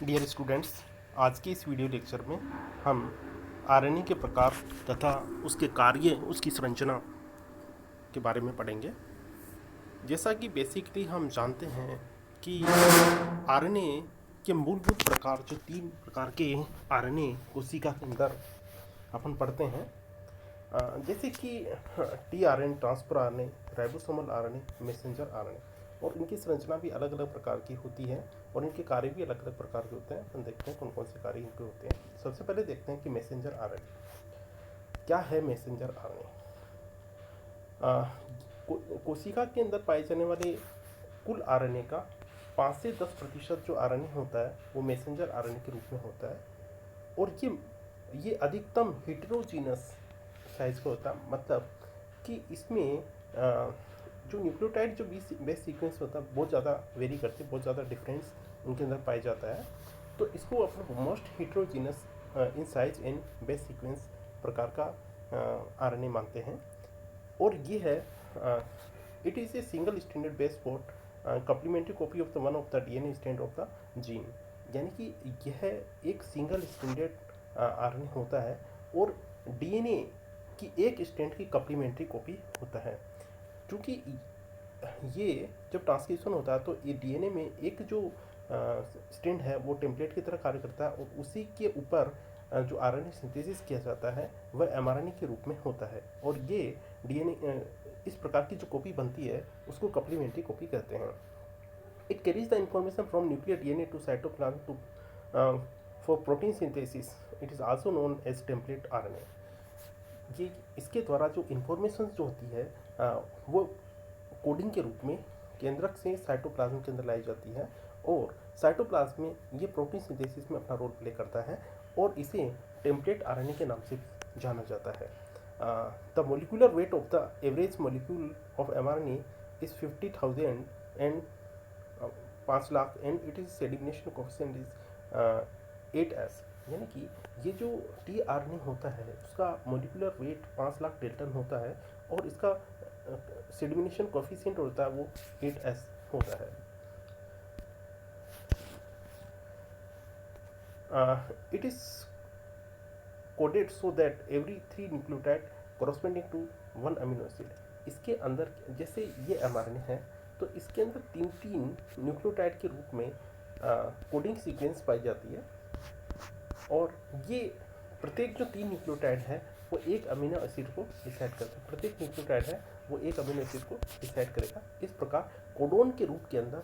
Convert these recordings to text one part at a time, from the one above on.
Dear students, आज के इस वीडियो लेक्चर में हम आरएनए के प्रकार तथा उसके कार्य, उसकी संरचना के बारे में पढ़ेंगे। जैसा कि बेसिकली हम जानते हैं कि आरएनए के मूलभूत प्रकार, जो 3 प्रकार के आरएनए कोशिका के अंदर अपन पढ़ते हैं, जैसे कि T RNA, transfer RNA, ribosomal RNA, messenger RNA, और इनकी संरचना भी अलग अलग प्रकार की होती है और इनके कार्य भी अलग अलग प्रकार के होते हैं। हम देखते हैं कौन कौन से कार्य इनके होते हैं। सबसे पहले देखते हैं कि मैसेंजर आरएनए क्या है। मैसेंजर आरएनए कोशिका के अंदर पाए जाने वाले कुल आरएनए का 5 से 10% जो आरएनए होता है वो मैसेंजर आरएनए के रूप में होता है, और ये अधिकतम हेटेरोजीनस साइज का होता है। मतलब कि इसमें जो न्यूक्लियोटाइड, जो बेस सीक्वेंस होता है, बहुत ज़्यादा वेरी करते हैं, बहुत ज़्यादा डिफरेंस उनके अंदर पाया जाता है। तो इसको अपन most heterogeneous in size and base sequence प्रकार का आरएनए मानते हैं। और ये है it is a single standard base port complementary copy of the one of the DNA stand of the gene. यानी कि यह एक सिंगल स्टैंडर्ड आरएनए होता है और डीएनए की एक स्टैंड की कम्प्लीमेंट्री कॉपी होता है। क्योंकि ये जब ट्रांसक्रिप्शन होता है तो ये डीएनए में एक जो स्टैंड है वो टेम्पलेट की तरह कार्य करता है, और उसी के ऊपर जो आरएनए सिंथेसिस किया जाता है वह एमआरएनए के रूप में होता है। और ये डीएनए इस प्रकार की जो कॉपी बनती है उसको कम्प्लीमेंट्री कॉपी कहते हैं। It carries the information from nuclear DNA to cytoplasm to for protein synthesis. It is also known as template RNA. ये इसके द्वारा जो इन्फॉर्मेशन जो होती है वो कोडिंग के रूप में केंद्रक से साइटोप्लाज्म के अंदर लाई जाती है, और साइटोप्लाज्म में ये प्रोटीन सिंथेसिस में अपना रोल प्ले करता है, और इसे टेम्पलेट आरएनए के नाम से जाना जाता है। The molecular weight of the average molecule of mRNA is 50,000 and 5 lakh, and it is sedimentation coefficient is 8s। यानी कि ये जो टी आरएनए होता है उसका मोलिकुलर वेट 5 लाख डेल्टन होता है, और इसका सेडिमिनेशन कोएफिशिएंट होता है वो 8s होता है। It is coded so that every 3 nucleotide corresponding to 1 amino acid। इसके अंदर जैसे ये एमआरएनए है तो इसके अंदर 3 न्यूक्लियोटाइड के रूप में कोडिंग सीक्वेंस पाई जाती है, और ये प्रत्येक जो 3 न्यूक्लियोटाइड है वो एक अमीनो एसिड को डिसाइड करता है। प्रत्येक न्यूक्लियोटाइड है वो एक अमीनो एसिड को डिसाइड करेगा। इस प्रकार कोडोन के रूप के अंदर,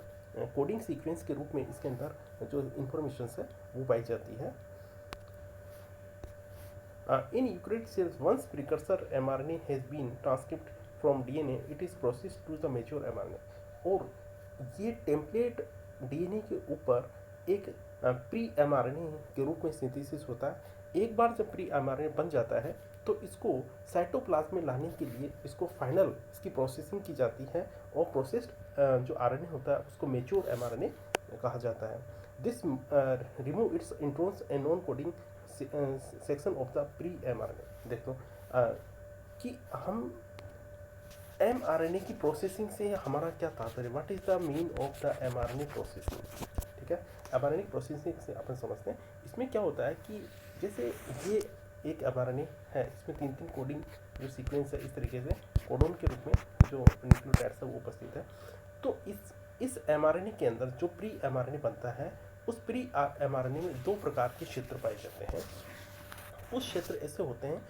कोडिंग सीक्वेंस के रूप में इसके अंदर जो इंफॉर्मेशन है वो पाई जाती है। In eukaryotic cells once precursor mRNA has been transcript from DNA, it is processed to the mature mRNA. और ये टेम्पलेट डीएनए के ऊपर एक प्री एमआरएनए के रूप में सिंथेसिस होता है। एक बार जब प्री एमआरएनए बन जाता है तो इसको साइटोप्लाज्म में लाने के लिए इसको फाइनल इसकी प्रोसेसिंग की जाती है, और प्रोसेस्ड जो आरएनए होता है उसको मैच्योर एमआरएनए कहा जाता है। This remove it's introns and non coding section of the pre mRNA. देखो कि हम एमआरएनए की प्रोसेसिंग से हमारा क्या तात्पर्य, what is the mean of the mRNA processing. ठीक है, एमआरएनए प्रोसेसिंग से अपन समझते हैं। इसमें क्या होता है कि जैसे ये एक एमआरएनए है, इसमें 3 कोडिंग जो सीक्वेंस है इस तरीके से कोडोन के रूप में जो न्यूक्लियोटाइड्स है वो उपस्थित है। तो इस एमआरएनए के अंदर जो प्री एमआरएनए बनता है उस प्री एमआरएनए में 2 प्रकार के क्षेत्र पाए जाते हैं। उस क्षेत्र ऐसे होते हैं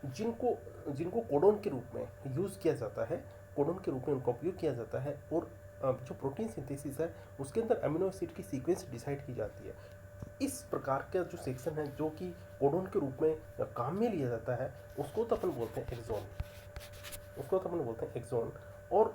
जिनको कोडोन के रूप में यूज़ किया जाता है, कोडोन के रूप में उनका उपयोग किया जाता है, और जो प्रोटीन सिंथेसिस है उसके अंदर अमीनो एसिड की सीक्वेंस डिसाइड की जाती है। इस प्रकार का जो सेक्शन है जो कि कोडोन के रूप में काम में लिया जाता है उसको तो अपन बोलते हैं एक्सोन। और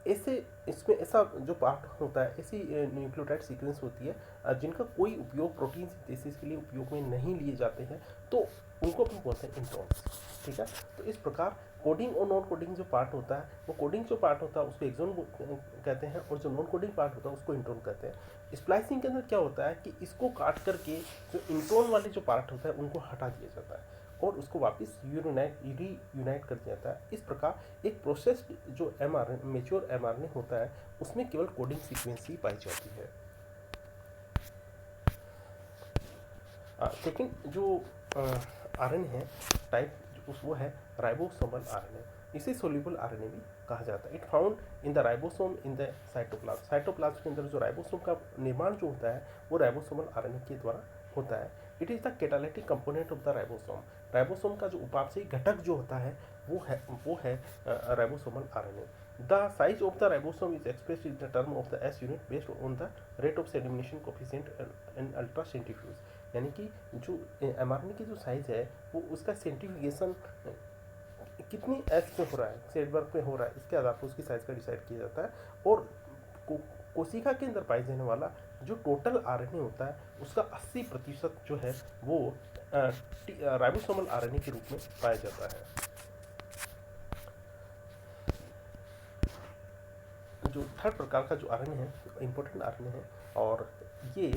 ऐसे इसमें ऐसा जो पार्ट होता है, ऐसी न्यूक्लियोटाइड सीक्वेंस होती है जिनका कोई उपयोग प्रोटीन सिंथेसिस के लिए उपयोग में नहीं लिए जाते हैं, तो उनको अपन बोलते हैं इंट्रॉन्स। ठीक है, तो इस प्रकार कोडिंग और नॉन कोडिंग जो पार्ट होता है, वो कोडिंग जो पार्ट होता है उसको एक्सोन कहते हैं, और जो नॉन कोडिंग पार्ट होता है उसको इंट्रॉन कहते हैं। स्प्लाइसिंग के अंदर क्या होता है कि इसको काट करके जो इंट्रॉन वाले जो पार्ट होता है उनको हटा दिया जाता है और उसको वापस रीयूनाइट कर दिया जाता है। इस प्रकार एक प्रोसेस्ड जो एमआरएनए, मैच्योर एमआरएनए होता है उसमें केवल कोडिंग सीक्वेंस ही पाई जाती है। सेकंड जो आरएनए है टाइप वो है राइबोसोमल आरएनए। इसे सोल्यूबल आरएनए भी कहा जाता है। It found in the ribosome in the cytoplasm. Cytoplasm के अंदर जो राइबोसोम का निर्माण जो होता है वो राइबोसोमल आरएनए के द्वारा होता है। It is the catalytic component of the ribosome. Ribosome का जो उपापचयी घटक जो होता है वो है ribosomal RNA. The size of the ribosome is expressed in the term of the S unit based on the rate of sedimation coefficient and ultracentrifuge। यानी कि जो mRNA की जो साइज है वो उसका सेंट्रीफ्यूगेशन कितनी एस पे हो रहा है, सेडबर्ग पे हो रहा है, इसके आधार पर उसकी साइज का डिसाइड किया जाता है। और कोशिका के अंदर पाए जाने वाला जो टोटल आरएनए होता है उसका 80% जो है वो राइबोसोमल आरएनए के रूप में पाया जाता है। जो थर्ड प्रकार का जो आरएनए है इंपॉर्टेंट आरएनए है और ये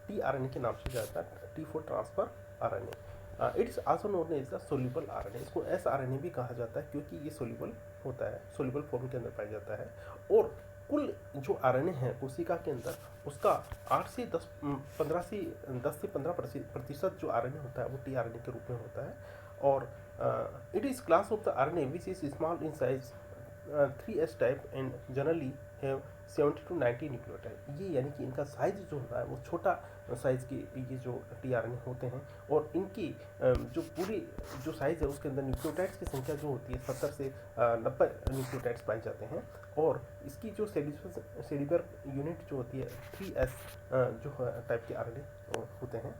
टी आरएनए के नाम से जाता है, T4 transfer RNA. It's also known as the soluble RNA. इसको एस आरएनए भी कहा जाता है क्योंकि ये सोल्यूबल होता है, सोल्यूबल फॉर्म के अंदर पाया जाता है। और कुल जो आरएनए है कोशिका के अंदर उसका 8 से 10 से 15% जो आरएनए होता है वो टी आरएनए के रूप में होता है। और it is class of the RNA which is small in size 3s type and generally have 70 to 90 nucleotide. ये यानी कि इनका साइज जो होता है वो छोटा साइज के ये जो टीआरएनए होते हैं और इनकी जो पूरी जो साइज है उसके अंदर न्यूक्लियोटाइड्स की संख्या जो होती है 70 से 90 न्यूक्लियोटाइड्स पाए जाते हैं। और इसकी जो सेल्यूलर यूनिट जो होती है 3s जो टाइप के आरएनए होते हैं।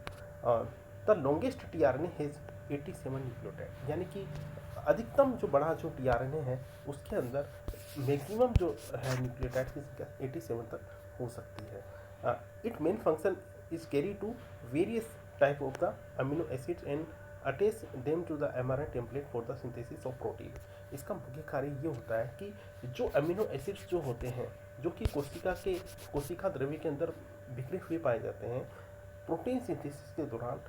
The longest tRNA has 87 nucleotide. यानी कि अधिकतम जो बड़ा जो टीआरएनए है उसके अंदर मैक्सिमम जो है न्यूक्लियोटाइड की संख्या 87 तक हो सकती है। It main function is carry to various type of the amino acids and attach them to the mRNA template for the synthesis of protein. इसका मुख्य कार्य ये होता है कि जो अमीनो एसिड्स जो होते हैं जो कि कोशिका द्रव्य के अंदर बिखरे हुए पाए जाते हैं, प्रोटीन सिंथेसिस के दौरान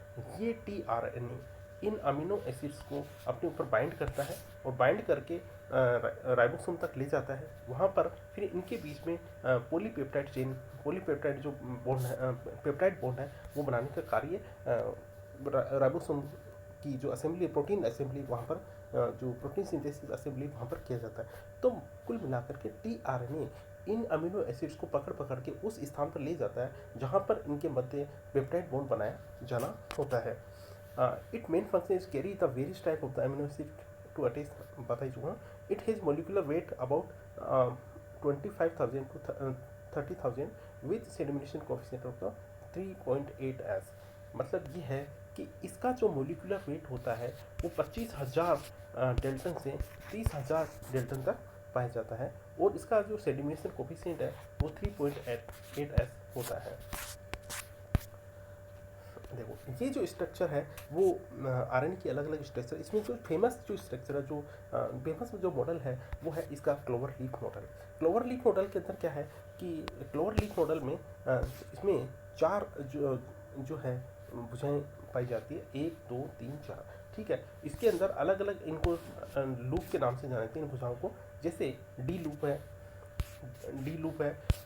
ये टीआरएनए इन अमीनो एसिड्स को अपने ऊपर बाइंड करता है और बाइंड करके राइबोसोम तक ले जाता है। वहाँ पर फिर इनके बीच में पॉलीपेप्टाइड जो बॉन्ड है, पेप्टाइड बॉन्ड है वो बनाने का कार्य राइबोसोम की जो असेंबली प्रोटीन असेंबली वहाँ पर जो प्रोटीन सिंथेसिस असेंबली वहाँ पर किया जाता है। तो कुल मिलाकर के टीआरएनए इन अमीनो एसिड्स को पकड़ के उस स्थान पर ले जाता है जहाँ पर इनके मध्य पेप्टाइड बॉन्ड बनाया जाना होता है। It main function is carry the various type of the amino acid to attach बता ही चुका। It has molecular weight about 25,000 to 30,000 with sedimentation coefficient of the 3.8s। मतलब ये है कि इसका जो मोलिकुलर वेट होता है वो 25,000 डेल्टन से 30,000 डेल्टन तक पाया जाता है और इसका जो सेडिमिनेशन कोएफिशिएंट है वो 3.8s होता है। देखो ये जो स्ट्रक्चर है वो आरएनए की अलग अलग स्ट्रक्चर, इसमें जो फेमस जो स्ट्रक्चर है जो फेमस जो मॉडल है वो है इसका clover leaf model. Clover leaf model के अंदर क्या है कि क्लोवर लीफ मॉडल में इसमें 4 जो है भुजाएं पाई जाती है, 1 2 3 4। ठीक है, इसके अंदर अलग अलग इनको लूप के नाम से जानते हैं इन भुजाओं को, जैसे डी लूप है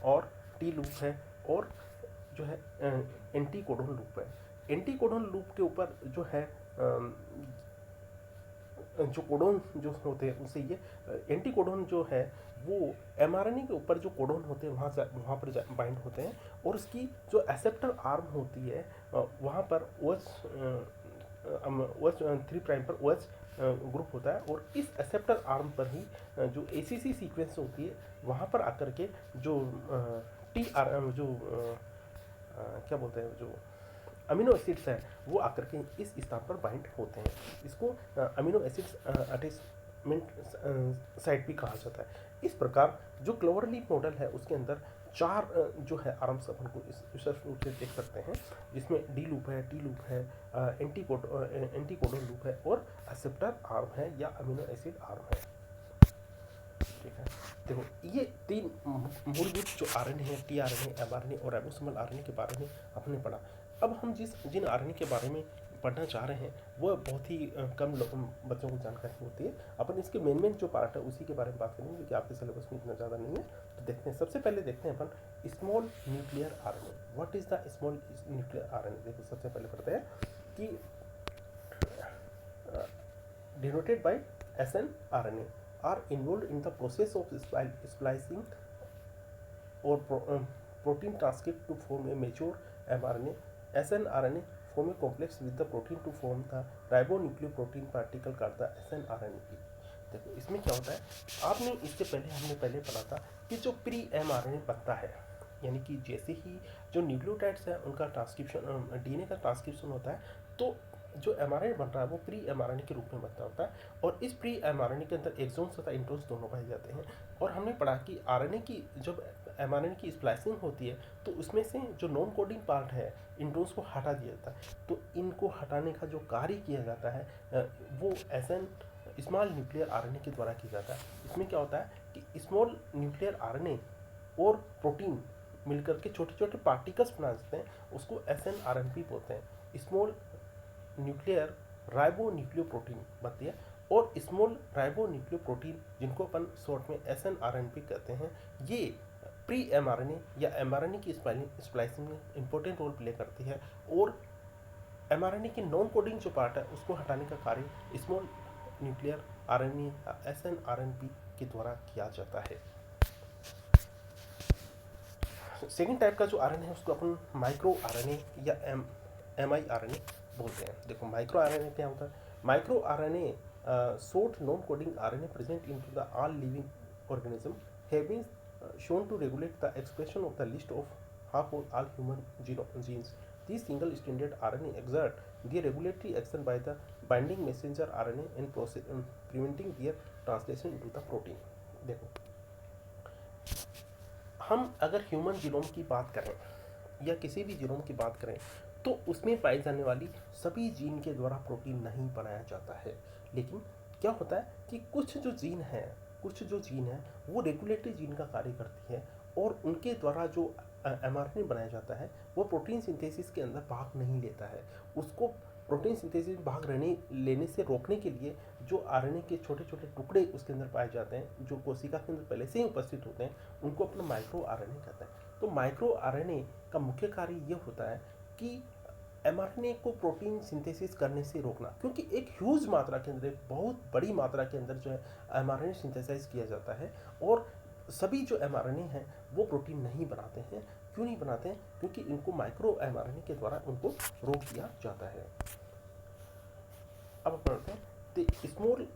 और टी लूप है और जो है एंटीकोडोन लूप है। एंटीकोडोन लूप के ऊपर जो है जो कोडोन जो होते हैं उनसे ये एंटीकोडोन जो है वो एमआरएनए के ऊपर जो कोडोन होते हैं वहाँ पर बाइंड होते हैं और उसकी जो एक्सेप्टर आर्म होती है वहाँ पर OH 3 प्राइम पर OH ग्रुप होता है और इस एक्सेप्टर आर्म पर ही जो ACC सीक्वेंस होती है वहाँ पर आकर के जो क्या बोलते हैं जो अमीनो एसिड्स हैं वो आकर के इस स्थान पर बाइंड होते हैं। इसको अमीनो एसिड्स अटैचमेंट साइट भी कहा जाता है। इस प्रकार जो क्लोवर लीफ मॉडल है उसके अंदर 4 जो है आर्म्स अपन को इस रूप से देख सकते हैं, जिसमें डी लूप है, टी लूप है, एंटीकोडोन लूप है और एक्सेप्टर आर्म है या अमीनो एसिड आर्म है। ठीक है, देखो ये 3 मूलभूत जो आरएनए है, टीआरएनए, एमआरएनए और राइबोसोमल आरएनए के बारे में हमने पढ़ा। अब हम जिन आरएनए के बारे में पढ़ना चाह रहे हैं वो बहुत ही कम बच्चों को जानकारी होती है। अपन इसके मेन जो पार्ट है उसी के बारे में बात करेंगे क्योंकि आपके सिलेबस में इतना ज़्यादा नहीं है। तो देखते हैं, सबसे पहले देखते हैं अपन small nuclear RNA. What is the small nuclear RNA? देखो सबसे पहले पढ़ते हैं कि denoted by snRNA are involved in the process of splicing or protein transcript to form a mature mRNA. snRNA form a complex with the protein to form the ribonucleoprotein particle called the snRNP. देखो इसमें क्या होता है, आपने इससे पहले हमने पहले पढ़ा था कि जो प्री mRNA बनता है, यानी कि जैसे ही जो न्यूक्लियोटाइड्स हैं उनका ट्रांसक्रिप्शन डीएनए का ट्रांसक्रिप्शन होता है, तो जो mRNA बन रहा है वो प्री mRNA के रूप में बनता होता है, और इस प्री mRNA के अंदर एक्सोन्स तथा इंट्रोन्स दोनों पाए जाते हैं। और हमने पढ़ा कि आरएनए की जब mRNA की स्प्लाइसिंग होती है तो उसमें से जो नॉन कोडिंग पार्ट है इंट्रोन्स को हटा दिया जाता है, तो इनको हटाने का जो कार्य किया जाता है वो स्मॉल न्यूक्लियर आरएनए के द्वारा किया जाता है। इसमें क्या होता है कि स्मॉल न्यूक्लियर आरएनए और प्रोटीन मिलकर के छोटे छोटे पार्टिकल्स बना देते हैं, उसको snRNP बोलते हैं। स्मॉल न्यूक्लियर राइबोन्यूक्लियोप्रोटीन बनती है, और स्मॉल राइबोन्यूक्लियोप्रोटीन जिनको अपन शॉर्ट में snRNP कहते हैं, ये प्री mRNA या mRNA की स्प्लाइसिंग में इंपॉर्टेंट रोल प्ले करती है, और mRNA की नॉन कोडिंग जो पार्ट है उसको हटाने का कार्य स्मॉल न्यूक्लियर आरएनए snRNP के द्वारा किया जाता है। सेकेंड टाइप का जो आरएनए है उसको अपन माइक्रो आरएनए या mRNA बोलते हैं। देखो माइक्रो आरएनए क्या होता है, micro RNA short non coding RNA present into the all living organism have been shown to regulate the expression of the list of half of all human genes. These single stranded RNA exert their regulatory action by the binding messenger RNA and preventing their translation into the protein. देखो हम अगर human genome की बात करें या किसी भी genome की बात करें तो उसमें पाई जाने वाली सभी जीन के द्वारा प्रोटीन नहीं बनाया जाता है, लेकिन क्या होता है कि कुछ जो जीन है वो रेगुलेटरी जीन का कार्य करती है, और उनके द्वारा जो mRNA बनाया जाता है वो प्रोटीन सिंथेसिस के अंदर भाग नहीं लेता है। उसको प्रोटीन सिंथेसिस भाग लेने से रोकने के लिए जो आरएनए के छोटे छोटे टुकड़े उसके अंदर पाए जाते हैं, जो कोशिका के अंदर पहले से ही उपस्थित होते हैं, उनको अपना माइक्रो आरएनए कहते हैं। तो माइक्रो आरएनए का मुख्य कार्य ये होता है कि mRNA को प्रोटीन सिंथेसिस करने से रोकना, क्योंकि एक ह्यूज मात्रा के अंदर, बहुत बड़ी मात्रा के अंदर जो है mRNA सिंथेसाइज किया जाता है, और सभी जो mRNA हैं वो प्रोटीन नहीं बनाते हैं। क्यों नहीं बनाते हैं? क्योंकि इनको माइक्रो mRNA के द्वारा उनको रोक दिया जाता है। अब अपन पढ़ते हैं स्मॉल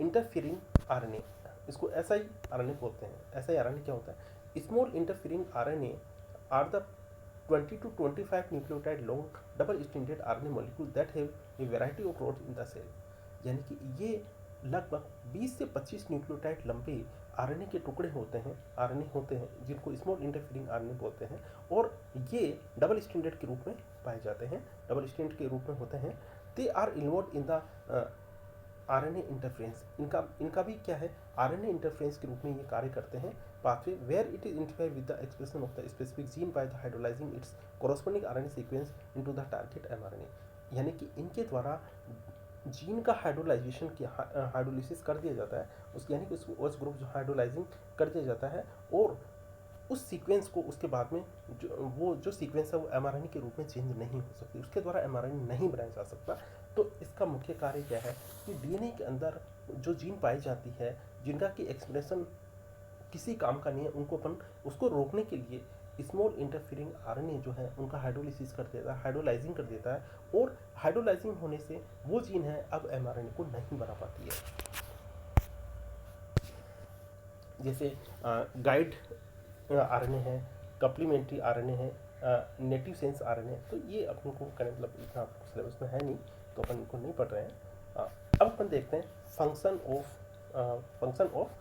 इंटरफियरिंग आरएनए, इसको siRNA बोलते हैं। siRNA क्या होता है? Small interfering RNA are the 20 to 25 nucleotide long double-stranded RNA molecule that have a variety of roles in the cell। यानी कि ये लगभग 20 से 25 न्यूक्लियोटाइड लंबे आरएनए के टुकड़े होते हैं जिनको स्मॉल इंटरफियरिंग आरएनए बोलते हैं, और ये डबल स्ट्रैंडेड के रूप में पाए जाते हैं, डबल स्ट्रैंड के रूप में होते हैं। They are involve in the RNA interference, इनका भी क्या है, आरएनए इंटरफ्रेंस के रूप में ये कार्य करते हैं। pathway where it is interfered with the expression of the specific gene by the hydrolyzing its corresponding RNA sequence into the target mRNA। यानी कि इनके द्वारा जीन का हाइड्रोलाइसिस कर दिया जाता है, यानी कि उस ग्रुप जो हाइड्रोलाइजिंग कर दिया जाता है, और उस सीक्वेंस को उसके बाद में जो सीक्वेंस है वो mRNA के रूप में चेंज नहीं हो सकती, उसके द्वारा mRNA नहीं बनाया जा सकता। तो इसका मुख्य कार्य क्या है कि डीएनए के अंदर जो जीन पाई जाती है जिनका कि एक्सप्रेशन किसी काम का नहीं है, उनको अपन उसको रोकने के लिए स्मॉल इंटरफियरिंग आरएनए जो है उनका हाइड्रोलिसिस कर देता है, हाइड्रोलाइजिंग कर देता है, और हाइड्रोलाइजिंग होने से वो जीन है अब mRNA को नहीं बना पाती है। जैसे गाइड आरएनए है, कम्प्लीमेंट्री आरएनए है, नेटिव सेंस आरएनए, तो ये अपन को मतलब इतना सिलेबस में है नहीं, तो अपन इनको नहीं पढ़ रहे हैं। अब अपन देखते हैं फंक्शन ऑफ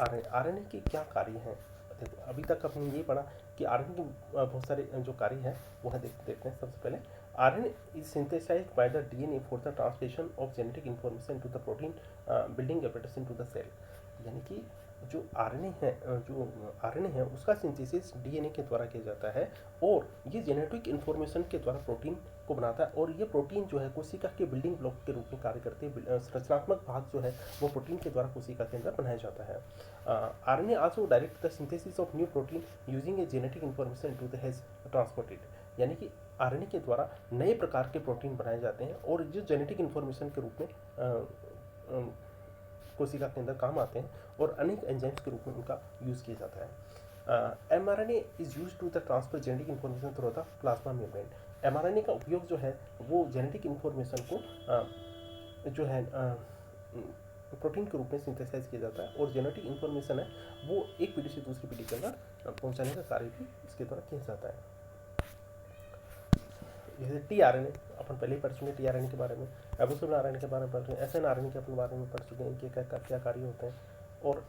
आरएनए के क्या कार्य हैं। देखो अभी तक अपन ये पढ़ा कि आरएनए के बहुत सारे जो कार्य हैं वो है देखते हैं। सबसे पहले RNA is synthesised by the DNA for the translation of genetic information to the protein building apparatus into the cell. यानी कि जो आरएनए है उसका सिंथेसिस डीएनए के द्वारा किया जाता है, और ये जेनेटिक इंफॉर्मेशन के द्वारा प्रोटीन को बनाता है, और ये प्रोटीन जो है कोशिका के बिल्डिंग ब्लॉक के रूप में कार्य करते हैं। संरचनात्मक भाग जो है वो प्रोटीन के द्वारा कोशिका के अंदर बनाया जाता है। RNA also direct the synthesis of new protein using a genetic information to the has transported. यानी कि आरएनए के द्वारा नए प्रकार के प्रोटीन बनाए जाते हैं और जो जेनेटिक इन्फॉर्मेशन के रूप में कोशिका के अंदर काम आते हैं और अनेक एंजाइम्स के रूप में उनका यूज़ किया जाता है। MRNA is use to the transfer genetic information through the plasma membrane. MRNA का उपयोग जो है वो जेनेटिक इन्फॉर्मेशन को जो है प्रोटीन के रूप में सिंथेसाइज किया जाता है और जेनेटिक इन्फॉर्मेशन है वो एक पीढ़ी से दूसरी पीढ़ी के अंदर पहुंचाने का कार्य भी इसके द्वारा किया जाता है। जैसे टीआरएनए अपन पहले ही पढ़ चुके हैं, टीआरएनए के बारे में, राइबोसोमल आरएनए के बारे में पढ़ चुके हैं, एसएनआरएनए के अपने बारे में पढ़ चुके हैं, इनके क्या कार्य होते हैं, और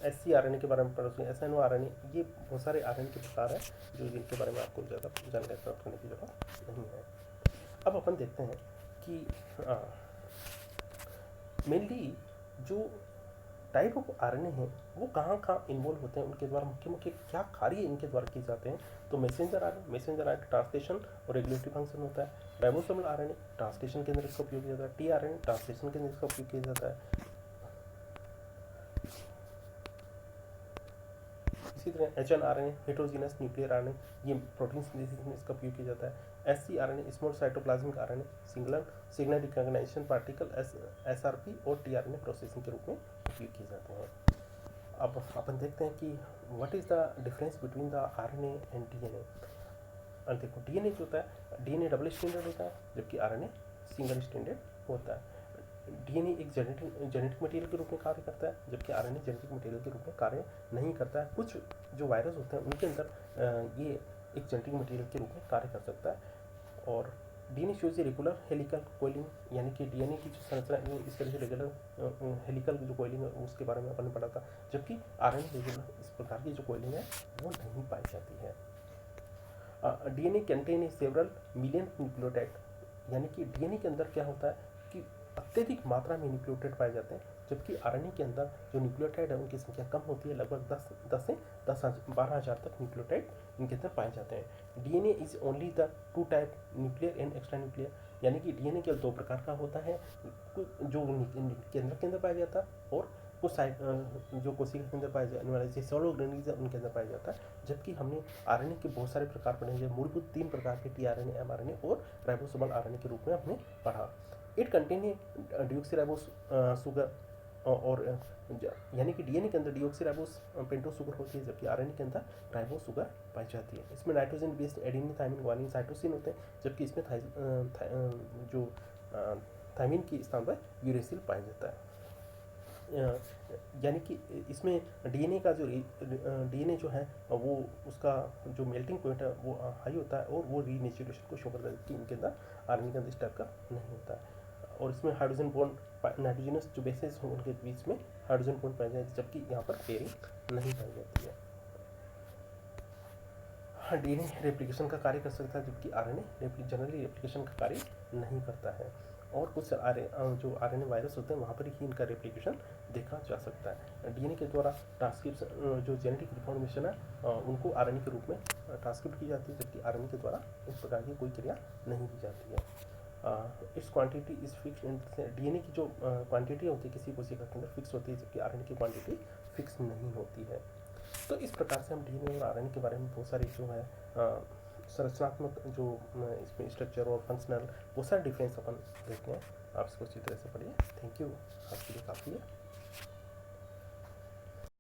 एससीआरएनए के बारे में पढ़ चुके हैं, एसएनओआरएनए, ये बहुत सारे आरएनए के प्रकार हैं जो जिनके बारे में आपको ज़्यादा जानकारी प्राप्त करने की जरूरत नहीं है। अब अपन देखते हैं कि मेनली जो टाइप ऑफ आरएनए है वो कहाँ कहाँ इन्वॉल्व होते हैं, उनके द्वारा मुख्य मुख्य क्या कार्य इनके द्वारा किए जाते हैं। तो मैसेंजर आरएनए ट्रांसलेशन और रेगुलेटरी फंक्शन होता है। राइबोसोमल आरएनए ट्रांसलेशन के अंदर इसका उपयोग किया जाता है। टीआरएनए ट्रांसलेशन के अंदर इसका उपयोग किया जाता है। इसी तरह एचएनआरएनए हेटेरोजेनस न्यूक्लियर आरएनए, ये प्रोटीन सिंथेसिस में इसका उपयोग किया जाता है। ScRNA small cytoplasmic RNA signal recognition particle SRP और टीआरएनए प्रोसेसिंग के रूप में उपयोग किए जाते हैं। अब अपन देखते हैं कि what is the difference between the RNA and DNA. और देखो डीएनए जो होता है, डीएनए डबल स्टैंडर्ड होता है जबकि आरएनए सिंगल स्टैंडर्ड होता है। डीएनए एक जेनेटिक मटेरियल के रूप में कार्य करता है जबकि आरएनए जेनेटिक मटेरियल के रूप में कार्य नहीं करता है। कुछ जो वायरस होते हैं उनके अंदर ये एक जेनेटिक मटेरियल के रूप में कार्य कर सकता है। और DNA shows regular helical coiling, यानी कि डीएनए की जो संरचना है इस तरह से रेगुलर हेलिकल जो कोइलिंग है उसके बारे में अपन ने पढ़ा था, जबकि आरएनए रेगुलर इस प्रकार की जो कोइलिंग है वो नहीं पाई जाती है। DNA contain several million nucleotide, यानी कि डीएनए के अंदर क्या होता है कि अत्यधिक मात्रा में न्यूक्लियोटाइड पाए जाते हैं, जबकि आरएनए के अंदर जो न्यूक्लियोटाइड है उनकी संख्या कम होती है, लगभग 10 से 12,000 तक न्यूक्लियोटाइड इनके अंदर पाए जाते हैं। DNA is only the two type, nuclear and extra nuclear, यानी कि डीएनए केवल दो प्रकार का होता है, जो केंद्र के अंदर पाया जाता है और कुछ साइड जो कोशिका के अंदर पाए जाने वाले जैसे सोलो ग्रेन्यूल्स है उनके अंदर पाया जाता है। जबकि हमने आरएनए के बहुत सारे प्रकार पढ़े हैं, मूलभूत 3 प्रकार के टीआरएनए, एमआरएनए और राइबोसोमल आरएनए के रूप में हमने पढ़ा। इट कंटेन डीऑक्सीराइबोस शुगर और यानी कि डीएनए के अंदर डीऑक्सीराइबोस पेंटोस शुगर होती है जबकि आरएनए के अंदर राइबोस शुगर पाई जाती है। इसमें nitrogen based adenine thymine guanine cytosine होते हैं, जबकि इसमें जो थाइमिन की स्थान पर यूरेसिल पाया जाता है। यानी कि इसमें डीएनए का जो डीएनए जो है वो उसका जो मेल्टिंग पॉइंट है वो हाई होता है और वो रीनेचुरेशन को शो करता है, जबकि इनके अंदर आरएनए के अंदर इस टाइप का नहीं होता है। और इसमें हाइड्रोजन बॉन्ड नाइट्रोजनस जो बेसेस हों उनके बीच में हाइड्रोजन बॉन्ड पाए जाते हैं, जबकि यहाँ पर पेयरिंग नहीं पाई जाती है। हाँ, डीएनए रेप्लिकेशन का कार्य कर सकता है जबकि आरएनए जनरली रेप्लिकेशन का कार्य नहीं करता है। और कुछ जो आरएनए वायरस होते हैं वहाँ पर ही इनका रेप्लिकेशन देखा जा सकता है। डीएनए के द्वारा ट्रांसक्रिप्शन जो जेनेटिक इन्फॉर्मेशन है उनको आरएनए के रूप में ट्रांसक्रिप्ट की जाती है, जबकि आरएनए के द्वारा इस प्रकार की कोई क्रिया नहीं की जाती है। It's quantity is fix in DNA की जो क्वांटिटी होती है किसी कोशिका के अंदर फिक्स होती है, जबकि आरएनए की क्वांटिटी फिक्स नहीं होती है। तो इस प्रकार से हम डीएनए और आरएनए के बारे में बहुत सारी जो है संरचनात्मक जो इसमें स्ट्रक्चर और फंक्शनल बहुत सारे डिफरेंस अपन देखते हैं। आप इसको अच्छी तरह से पढ़िए। थैंक यू, आपके लिए काफ़ी है।